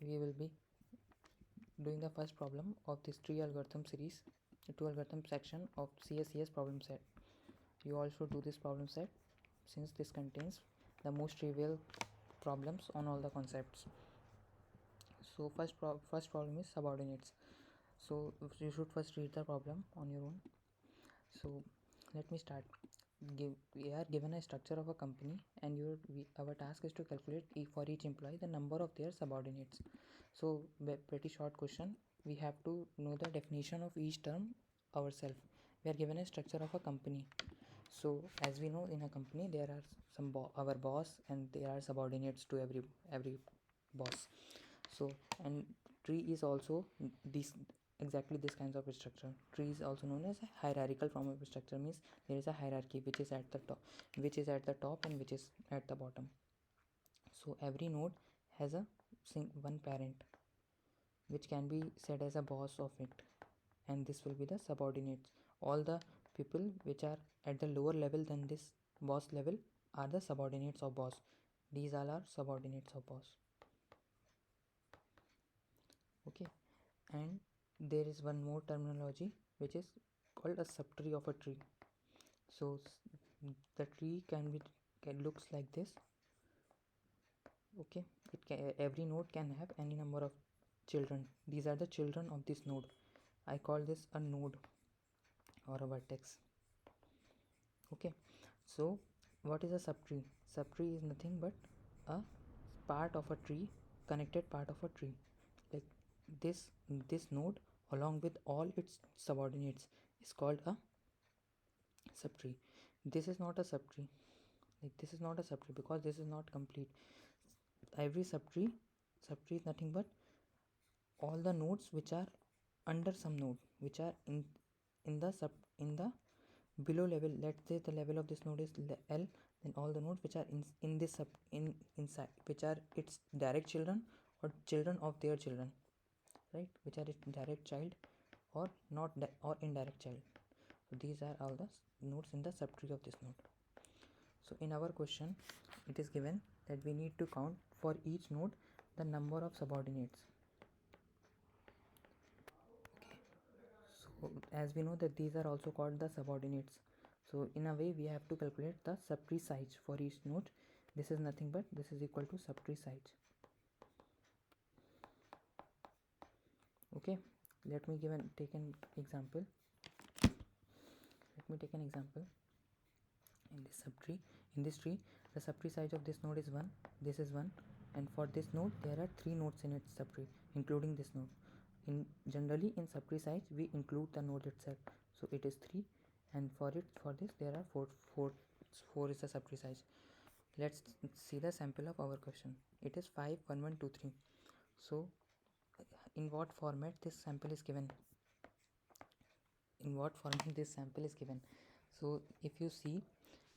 we will be doing the first problem of this tree algorithm series, the two algorithm section of CSES problem set. You all should do this problem set since this contains the most trivial problems on all the concepts. So first problem is subordinates. So you should first read the problem on your own. So let me start. We are given a structure of a company, and our task is to calculate for each employee the number of their subordinates. So pretty short question. We have to know the definition of each term ourselves. We are given a structure of a company. So as we know, in a company there are our boss, and there are subordinates to every boss. So, and tree is also this exactly this kinds of structure. Tree is also known as a hierarchical form of structure, means there is a hierarchy which is at the top, and which is at the bottom. So every node has a one parent, which can be said as a boss of it, and this will be the subordinates. All the people which are at the lower level than this boss level are the subordinates of boss. These all are subordinates of boss. Okay, and there is one more terminology which is called a subtree of a tree. So the tree looks like this. Okay, every node can have any number of children. These are the children of this node. I call this a node or a vertex. Okay, so what is a subtree? Subtree is nothing but a part of a tree, connected part of a tree. Like this node along with all its subordinates is called a subtree. This is not a subtree. This is not a subtree because this is not complete. Every subtree is nothing but all the nodes which are under some node, which are in the below level. Let's say the level of this node is L, then all the nodes which are in this inside, which are its direct children or children of their children, right, which are its direct child or not or indirect child. So these are all the nodes in the subtree of this node. So in our question it is given that we need to count for each node the number of subordinates. Okay, so as we know that these are also called the subordinates, so in a way we have to calculate the subtree size for each node. This is nothing but this is equal to subtree size. Okay, let me take an example. In this tree the subtree size of this node is 1. This is 1, and for this node there are 3 nodes in its subtree including this node. Generally in subtree size we include the node itself, so it is 3, and for this there are 4 is the subtree size. Let's see the sample of our question. It is 5 1 1 2 3. So in what format this sample is given? So if you see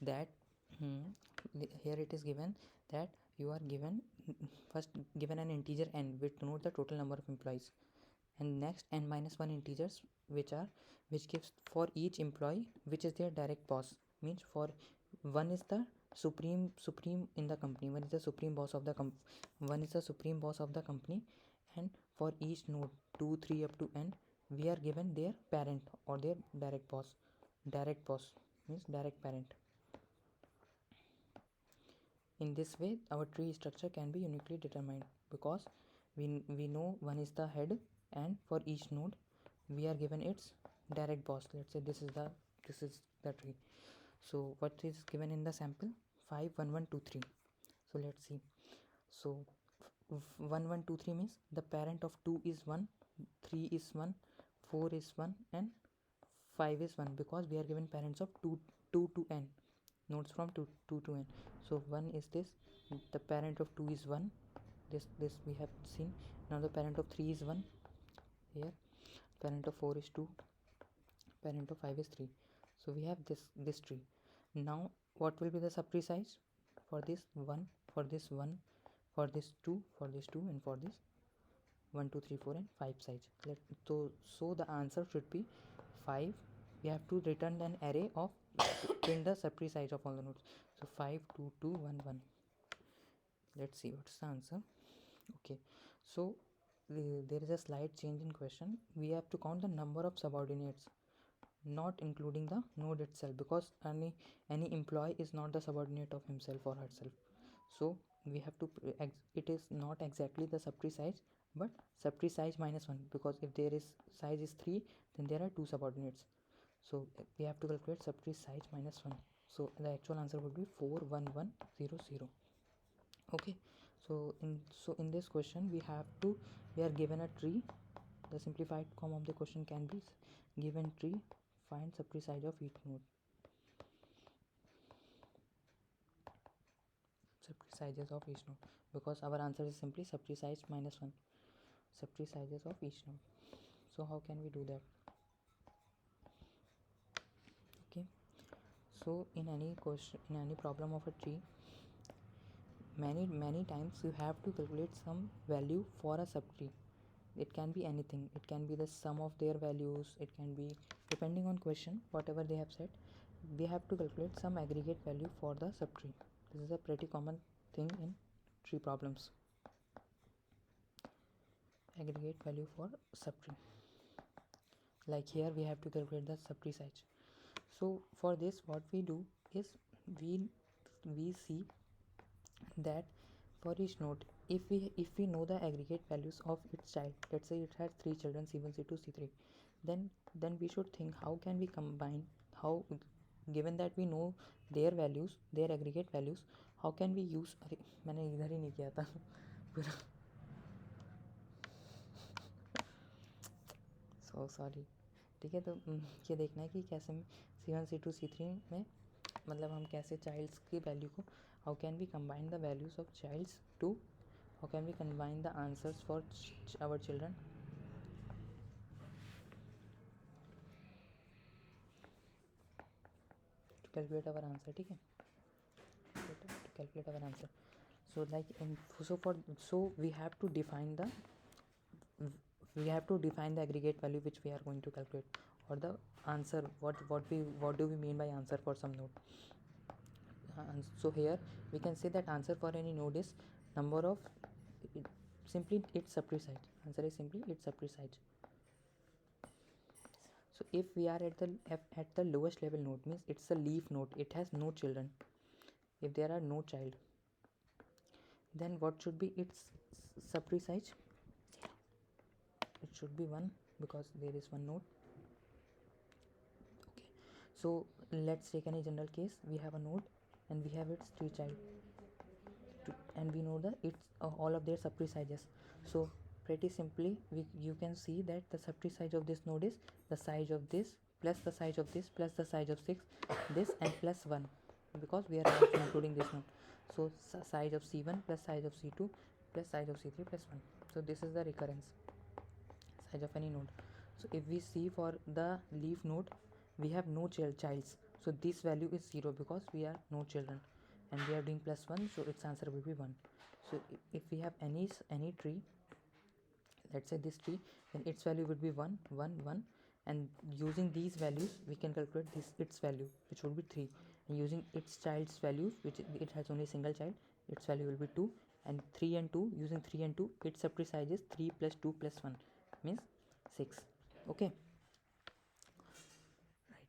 that here it is given that you are given first given an integer n which denotes the total number of employees, and next n minus 1 integers which gives for each employee which is their direct boss. Means for one is the supreme in the company, one is the supreme boss of the company, and for each node 2 3 up to n we are given their parent or their direct boss. Direct boss means direct parent. In this way our tree structure can be uniquely determined because we know one is the head, and for each node we are given its direct boss. Let's say this is the tree. So what is given in the sample? 5 1 1 2 3. So let's see. So 1 1 2 3 means the parent of 2 is 1, 3 is 1, 4 is 1, and 5 is 1, because we are given parents of 2 to n, nodes from 2 to n. So 1 is this, the parent of 2 is 1, this we have seen. Now the parent of 3 is 1 here, parent of 4 is 2, parent of 5 is 3. So we have this tree. Now what will be the subtree size? For this 1, for this 1, for this 2, for this 2, and for this 1 2 3 4 and 5 size. So the answer should be 5. We have to return an array of print the subtree size of all the nodes. So 5 2 2 1 1. Let's see what's the answer. Okay, So there is a slight change in question. We have to count the number of subordinates, not including the node itself, because any employee is not the subordinate of himself or herself. So we have to it is not exactly the subtree size, but subtree size minus 1, because if there is size is 3, then there are 2 subordinates. So we have to calculate subtree size minus 1. So the actual answer would be 41100. Okay, so in this question we are given a tree. The simplified form of the question can be given tree, find subtree size of each node. Subtree sizes of each node, because our answer is simply subtree size minus 1. Subtree sizes of each node. So how can we do that? Okay, so in any question, in any problem of a tree, many times you have to calculate some value for a subtree. It can be anything. It can be the sum of their values. It can be, depending on question, whatever they have said, we have to calculate some aggregate value for the subtree. This is a pretty common thing in tree problems. Aggregate value for subtree. Like here we have to calculate the subtree size. So for this what we do is we see that for each node, if we know the aggregate values of its child, let's say it has 3 children, C1, C2, C3, then we should think how can we combine, how, given that we know their values, their aggregate values, how can we use, अरे मैंने इधर ही नहीं किया था पूरा, so sorry. ठीक है, तो ये देखना है कि कैसे C1 C2 C3 में मतलब हम कैसे चाइल्ड्स की वैल्यू को, how can we combine the values of childs to, how can we combine the answers for our children to calculate our answer. ठीक है, to calculate our answer. So like so we have to define the aggregate value which we are going to calculate, or the answer, what do we mean by answer for some node. So here we can say that answer for any node is number of simply its subtree size. Answer is simply its subtree size. So if we are at the lowest level node, means it's a leaf node, it has no children. If there are no child, then what should be its subtree size? It should be 1, because there is one node. Okay, so let's take any general case. We have a node and we have its 3 child, and we know that it's all of their subtree sizes. So pretty simply you can see that the subtree size of this node is the size of this plus the size of this plus the size of 6, this, and plus 1, because we are also including this node. So size of C1 plus size of C2 plus size of C3 plus 1. So this is the recurrence size of any node. So if we see for the leaf node, we have no childs, so this value is 0 because we are no children, and we are doing plus 1, so its answer will be 1. So if we have any tree, let's say this tree, then its value would be 1 1 1, and using these values we can calculate its value, which would be 3, and using its child's values, which it has only a single child, its value will be 2, and 3 and 2, using 3 and 2, its subtree size is 3 plus 2 plus 1 means 6. Okay, right.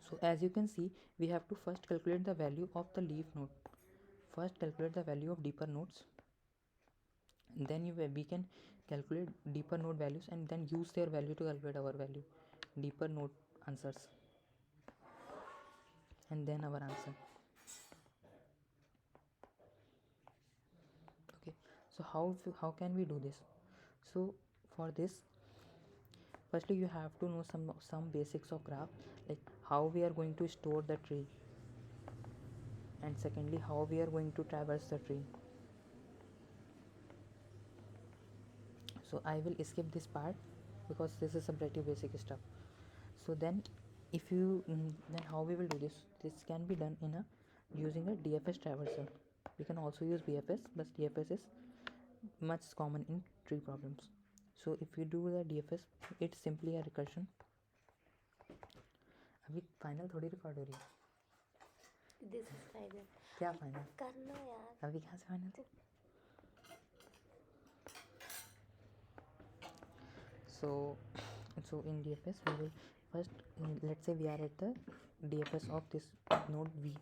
So as you can see, we have to first calculate the value of the leaf node, first calculate the value of deeper nodes, and then we can calculate deeper node values, and then use their value to calculate our value, deeper node answers, and then our answer. Okay, so how can we do this? So for this, firstly you have to know some basics of graph, like how we are going to store the tree, and secondly how we are going to traverse the tree. So I will skip this part because this is some pretty basic stuff. So then if you then how we will do this can be done in a using a DFS traversal. We can also use BFS, but DFS is much common in tree problems. So if you do the DFS, it's simply a recursion. अभी final थोड़ी record हो रही है, this is final. क्या final करना यार, अभी कहाँ से final? So so in DFS we will first, let's say we are at the DFS of this node V.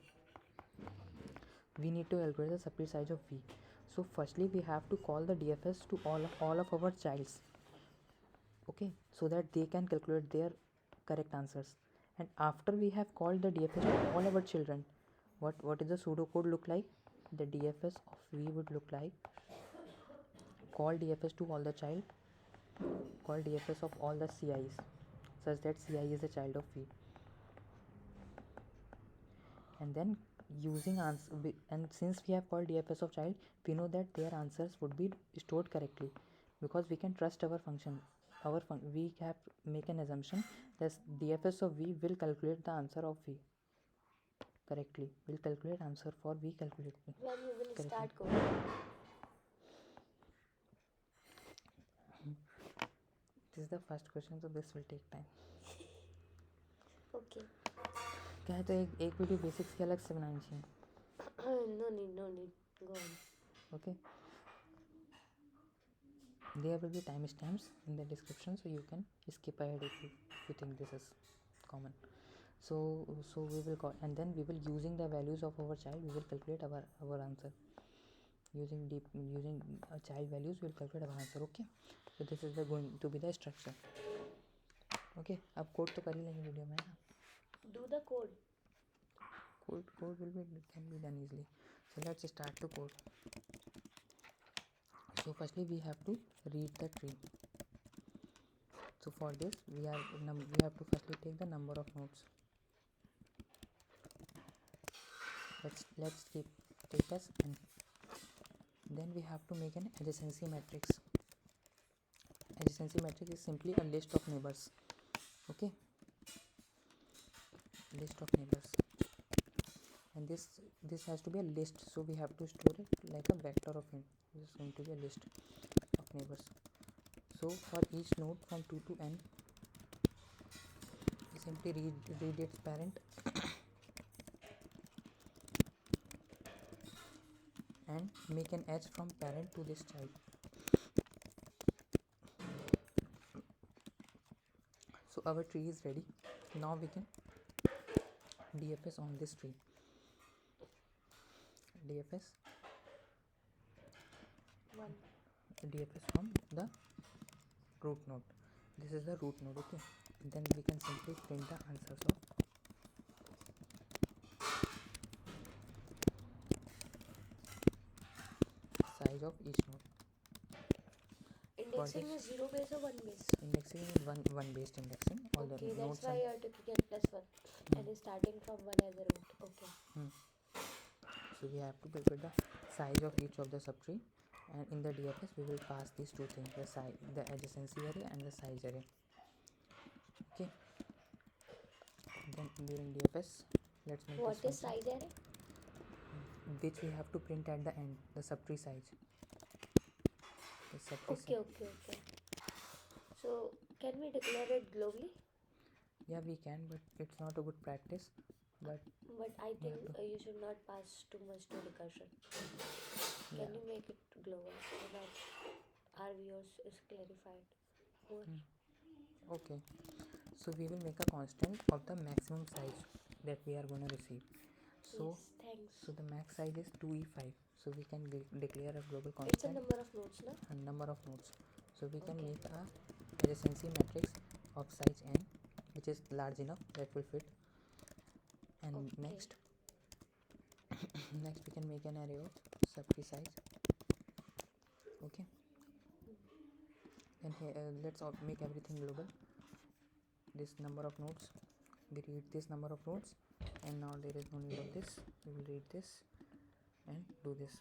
We need to calculate the subtree size of V. So firstly we have to call the DFS to all of our childs, okay, so that they can calculate their correct answers. And after we have called the DFS to all our children, what is the pseudocode look like? The DFS of V would look like call DFS to all the child, call DFS of all the CIs, such that CI is a child of V. And then using answer, and since we have called DFS of child, we know that their answers would be stored correctly, because we can trust our function. We have make an assumption that DFS of V will calculate the answer of V correctly, will calculate answer for V calculate When we will correctly. start coding? This is the first question, so this will take time. Okay. क्या है, तो एक video basics की अलग से बनानी चाहिए. No need. Go on. Okay. There will be timestamps in the description, so you can skip ahead if you think this is common. So we will call, and then we will, using the values of our child, we will calculate our answer. Using child values, we will calculate our answer. Okay. So this is going to be the structure. Okay. अब code तो कर ही लेंगे video में ना. Do the code. Code can be done easily. So let's start to code. So firstly we have to read the tree. So for this we have to firstly take the number of nodes. Let's take as n. Then we have to make an adjacency matrix. Adjacency matrix is simply a list of neighbors. Okay, list of neighbors, and this has to be a list, so we have to store it like a vector of n. This is going to be a list of neighbors. So for each node from 2 to n, we simply read its parent and make an edge from parent to this child. So our tree is ready. Now we can DFS on this tree. DFS from the root node. This is the root node. Okay, then we can simply print the answers of size of each node. Indexing is 0 base or 1 base? Indexing is one based indexing. All okay, the nodes. That's why you are taking n plus 1 and is starting from 1 as a root. Okay. So we have to calculate the size of each of the subtree, and in the DFS we will pass these two things: the size, the adjacency array, and the size array. Okay. Then during DFS, let's make what is size array? Which we have to print at the end, the subtree size. Okay. So can we declare it globally? Yeah, we can, but it's not a good practice. But I think you should not pass too much to recursion. Can you make it global so that our viewers is clarified? Okay. So we will make a constant of the maximum size that we are going to receive. So yes, thanks. So the max size is 2e5. So we can declare a global constant. It's a number of nodes, no? A number of nodes. So we can make a adjacency matrix of size n, which is large enough that will fit. And next we can make an array of subtree size. Okay. Then here let's make everything global. This number of nodes, we read this number of nodes, and now there is no need of this. We will read this and do this.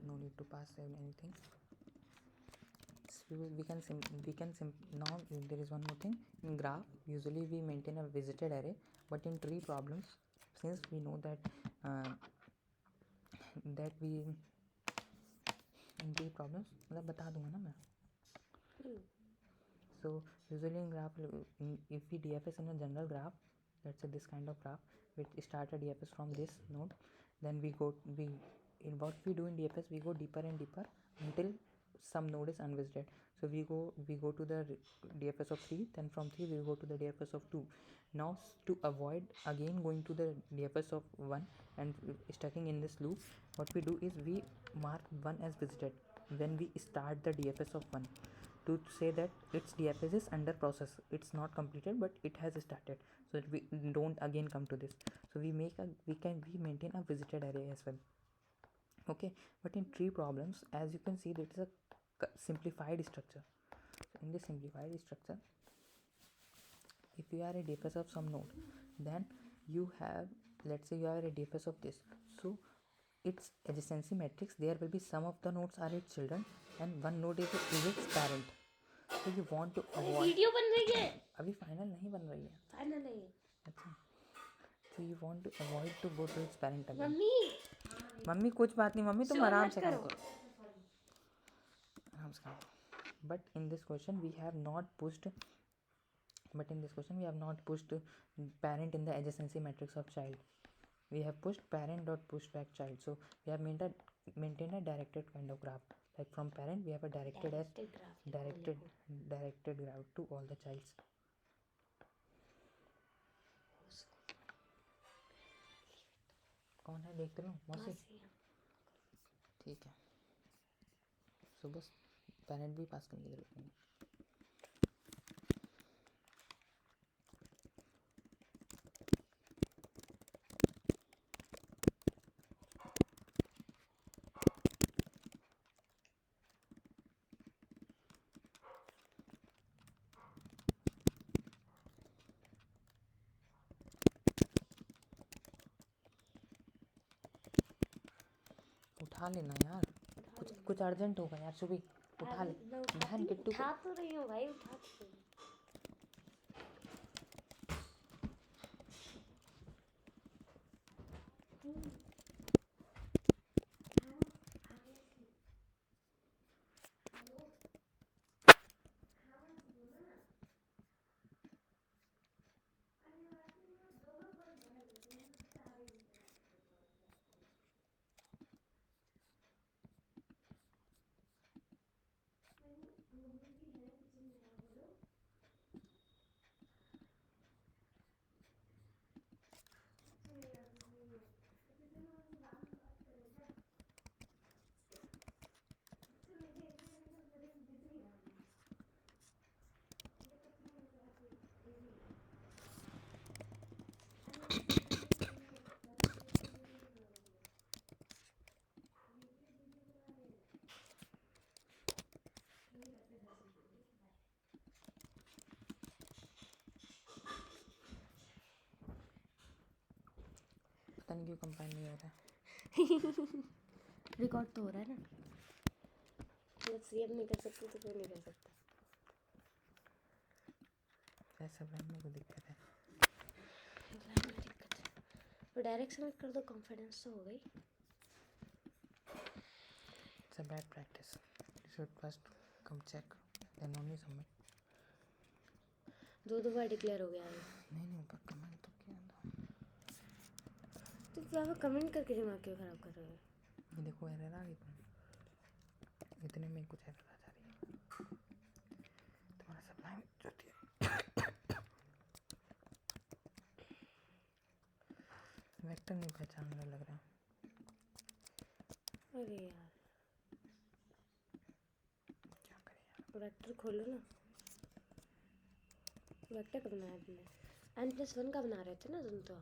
No need to pass anything. So we can now there is one more thing. In graph usually we maintain a visited array, but in tree problems, since we know that we in tree problems, मतलब बता दूंगा ना मैं. So usually in graph, if we DFS in a general graph, let's say this kind of graph, we start a DFS from this node, then in what we do in DFS, we go deeper and deeper until some node is unvisited. So we go to the DFS of 3, then from 3 we go to the DFS of 2. Now to avoid again going to the DFS of 1 and stucking in this loop, what we do is we mark 1 as visited when we start the DFS of 1, to say that its DFS is under process, it's not completed but it has started, so that we don't again come to this. So we maintain a visited array as well. Okay, but in tree problems, as you can see, that is a simplified structure. So in this simplified structure, if you are a DFS of some node, then you have, let's say you are a DFS of this, so its adjacency matrix, there will be some of the nodes are its children and one node is its parent. So you want to avoid, video बन रही है, अभी final नहीं बन रही है, final नहीं है। अच्छा, so you want to avoid to go to its parent again. Mummy कुछ बात नहीं मम्मी, तुम Show आराम मत से करो। करो, आराम से करो. But in this question we have not pushed parent in the adjacency matrix of child. We have pushed parent dot push back child. So we have maintained a directed kind of graph. Like from parent we have a directed graph to all the childs. कौन है देखते लो मौसी, ठीक है. सो बस parent भी पास करने की जरूरत नहीं. उठा लेना यार, कुछ अर्जेंट होगा यार. सुबह उठा ले बहन किट्टू को. उठा तो रही हूँ भाई, उठा तो रही हूँ। पता नहीं क्यों कंपाइल नहीं हो रहा है. रिकॉर्ड तो हो रहा है ना, जब सीएम नहीं कर सकती तो कोई नहीं कर सकता. ऐसा बनने को दिक्कत है. तो डायरेक्ट सबमिट कर दो, कॉन्फिडेंस तो हो गई. It's a bad practice. You should first come check, then only submit. दो बार डिक्लेयर हो गया है. नहीं ऊपर कमेंट तो किया था. तो क्या वो कमेंट करके दिमाग क्यों खराब कर रहे हो? ये देखो एरर आ गई, इतने में कुछ एरर आ जा रही है. तुम्हारा सप्लाई जो थी वेक्टर नहीं पहचानने लग रहा. अरे यार क्या करें यार. वेक्टर खोलो ना. वेक्टर का बनाया तुमने, n+1 का बना रहे थे ना तुम तो.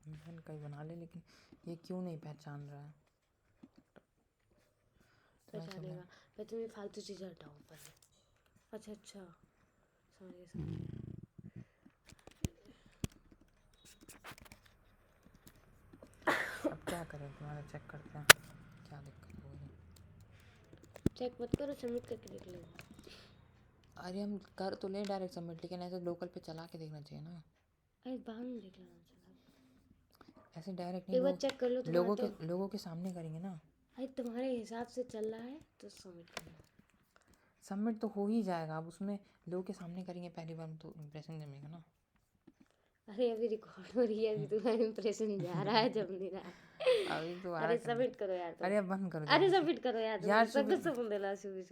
मैंने कहीं बना ले, लेकिन ये क्यों नहीं पहचान रहा है. पहचानेगा, पर तुम ये फालतू चीज़ें हटाओ ऊपर से. अच्छा समझ गए. अब क्या करें, तुम्हारा चेक करते हैं क्या दिक्कत हो रही. चेक मत करो, सबमिट करके देख लो. अरे हम कर तो ले डायरेक्ट सबमिट, लेकिन ऐसे लोकल पे चला के देखना चाहिए ना. अरे बाहर में देख लेना चला. ऐसे डायरेक्ट एक बार नहीं, चेक कर लो. लोगों के सामने करेंगे ना. अरे तुम्हारे हिसाब से चल रहा है तो सबमिट करना. सबमिट तो हो ही जाएगा. अब उसमें लोगों के सामने करेंगे पहली बार तो इम्प्रेशन जमेगा ना. अरे अभी रिकॉर्ड हो रही है, अभी तुम्हारा इंप्रेशन जा रहा है, जम नहीं रहा है। अभी तो अरे सबमिट करो यार तुम। अरे अब बंद करो अरे जल्दी से। सबमिट करो यार तुम, यार सब कुछ सब देला शुभी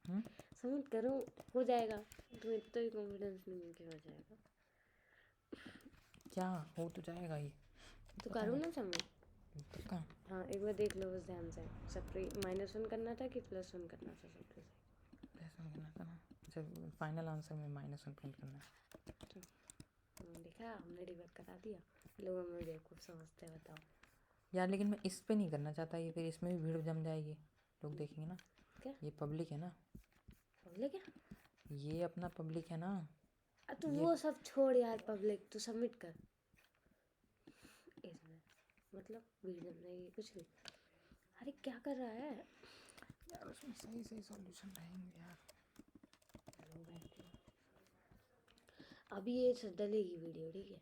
हम्म? सबमिट करो, हो जाएगा। तुम्हें तो ही कॉन्फिडेंस नहीं है कि हो जाएगा। क्या हो तो जाएगा ही। तो पता करो नहीं ना सबमिट। पक्का। हाँ एक बार देख लो बस ध्यान से। सेपरेट -1 करना था कि +1 करना था सबसे? +1 करना था ना। जब फाइनल आंसर में -1 प्रिंट करना है। देखा, हमने डिबग करा दिया। लोग हमें बेवकूफ़ समझते हैं, बताओ। यार लेकिन मैं इस पे नहीं करना चाहता, ये फिर इसमें भी भीड़ जम जाएगी, लोग देखेंगे ना। क्या ये पब्लिक है ना, पब्लिक है? ये अपना पब्लिक है ना। तू ये वो सब छोड़ यार, पब्लिक तू सबमिट कर इसमें, मतलब भीड़ जम जाएगी कुछ भी। अरे क्या कर रहा है यार, उसमें सही सही सॉल्यूशन रहेंगे यार। अभी ये डलेगी वीडियो, ठीक है?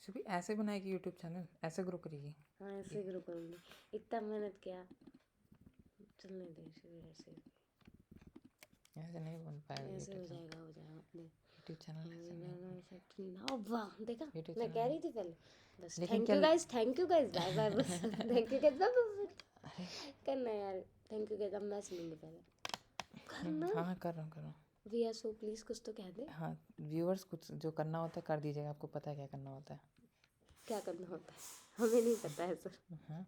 शुभी ऐसे बनाएगी यूट्यूब चैनल, ऐसे ग्रो करेगी। हाँ ऐसे ग्रो करूँगी, इतना मेहनत किया, चलने दे शुभी। ऐसे नहीं बन पाएगा ऐसे हो यूट्यूब चैनल। जाएगा, हो जाएगा अपने। यूट्यूब चैनल ऐसे नहीं बनेगा। हाँ वाह, देखा YouTube मैं चैनल कह नहीं। रही थी पहले। बस लेकिन थैंक क्या you guys, thank you guys, bye bye, बस थैंक यू गाइस, अरे करना यार, थैंक यू गाइस। अब मैं सुनूंगी पहले, करना। हाँ कर रहा हूँ। भैया सो प्लीज कुछ तो कह दे। हाँ व्यूअर्स, कुछ जो करना होता है कर दीजिएगा, आपको पता है क्या करना होता है। क्या करना होता है? हमें नहीं पता है सर। हाँ